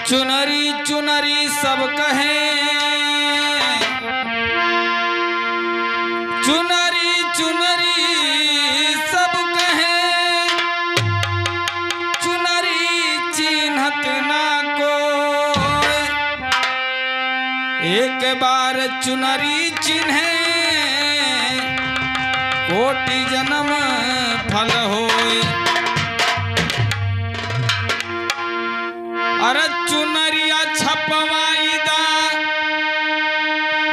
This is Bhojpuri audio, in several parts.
चुनरी चुनरी सब कहें, चुनरी चुनरी सब कहें, चुनरी चिन्हत ना कोई। एक बार चुनरी चिन्हे कोटि जन्म फल होए। अरे चुनरिया छपवाईदा,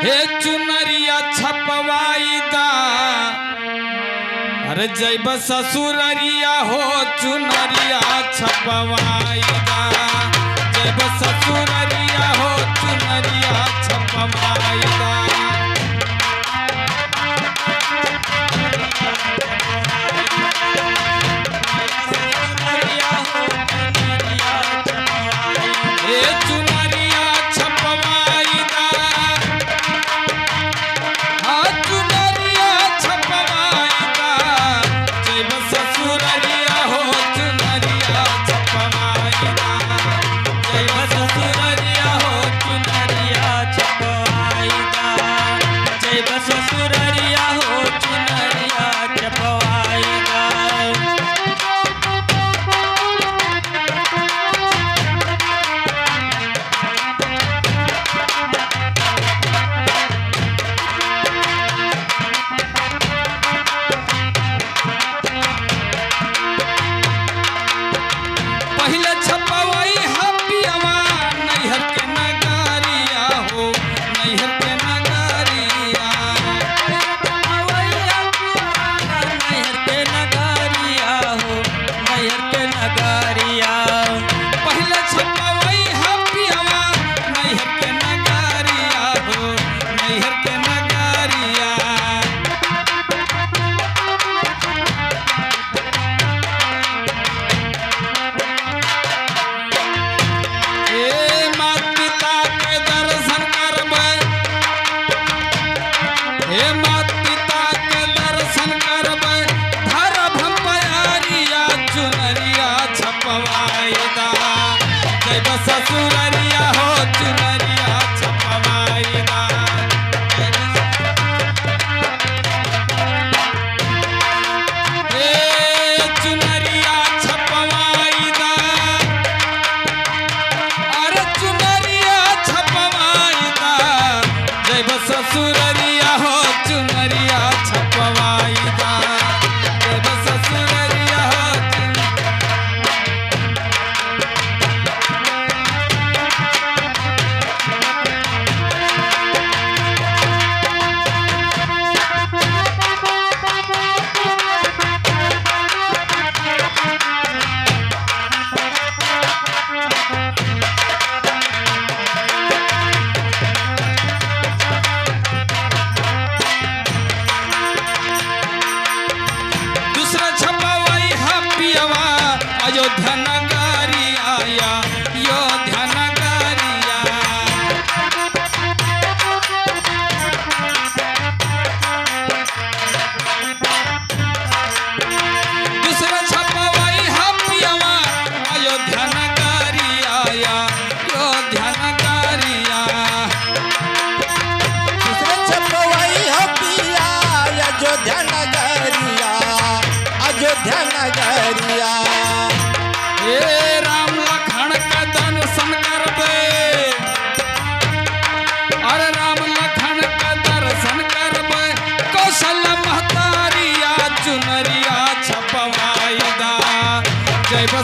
हे चुनरिया छपवाईदा, अरे जैब ससुररिया हो चुनरिया छपवाईदा, जैब ससुररिया हो चुनरिया छपवाईदा।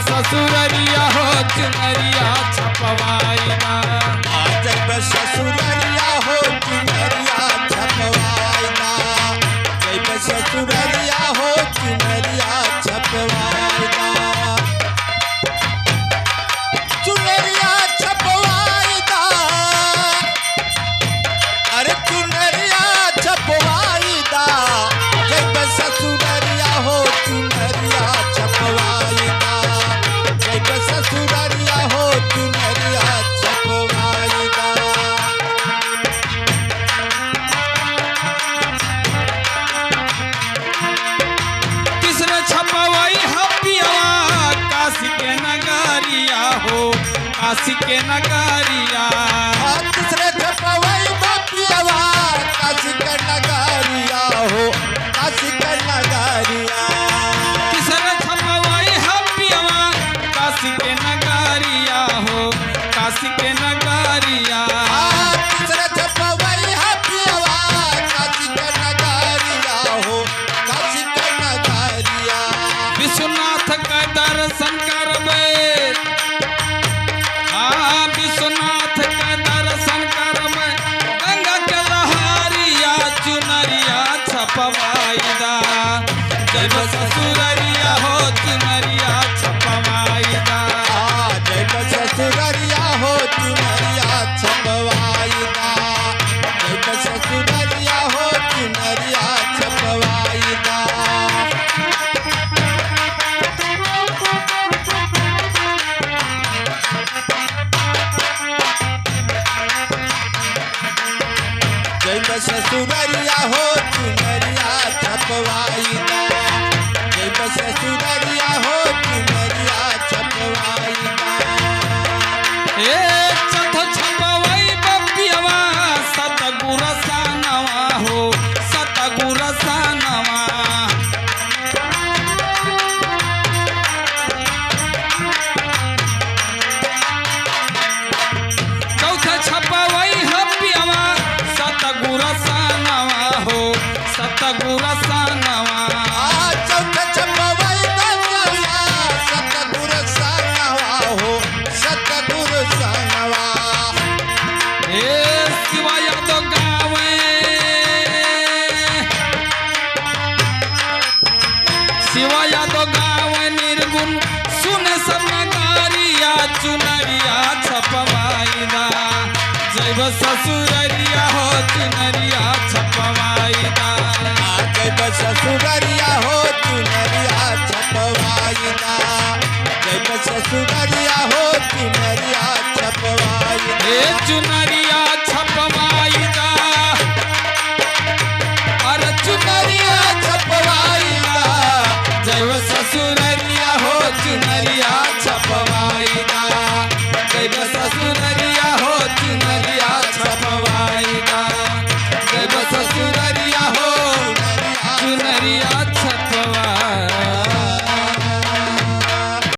ससुररिया हो चुनरिया छपवाईदा, जब ससुररिया हो चुनरिया छपवाईदा, जब ससुररिया हो चुनरिया छपवाईदा, चुनरिया छपवाईदा, अरे चुनरिया छपवाईदा, जब ससुररिया हो चुनरिया छपवाईदा, जब ससुररिया हो चुनरिया छपवाईदा। काशी के नगरिया तीसरे छपवाई बपियावा काशी के नगरिया हो काशी के नगरिया तीसरा छपवाई हपियावा काशी के नगरिया हो काशी के नगरिया तीसरे छपवाई हपियावा काशी के नगरिया हो काशी के नगरिया विश्वनाथ का दर्शन करबे विश्वनाथ का दर्शन करबे गंगा के लहरिया चुनरिया छपवाईदा जय ससुररिया हो चुनरिया छपवाईदा जय ससुररिया हो चुनरिया छपवाईदा जय ससुररिया हो चुनरिया छपवाईदा जय ससुररिया हो चुनरिया छपवाईदा जय ससुररिया हो चुनरिया छपवाईदा ए चथ छपवाई बपियावा सतगुर सानवा हो सतगुर सानवा चौथा छपवाई हपियावा सतगुर सानवा हो सतगुर सानवा चौथा छपवाई बपियावा सतगुर सानवा हो सतगुर सानवा ए शिवा यादव गावे शिवा यादव गावे निर्गुण सुन सब नगारिया चुनरिया छपवाईदा जय ससुररिया हो चुनरिया छपवाईदा जय ससुररिया हो चुनरिया छपवाईदा जय ससुररिया हो चुनरिया छपवाईदा ए चुनरिया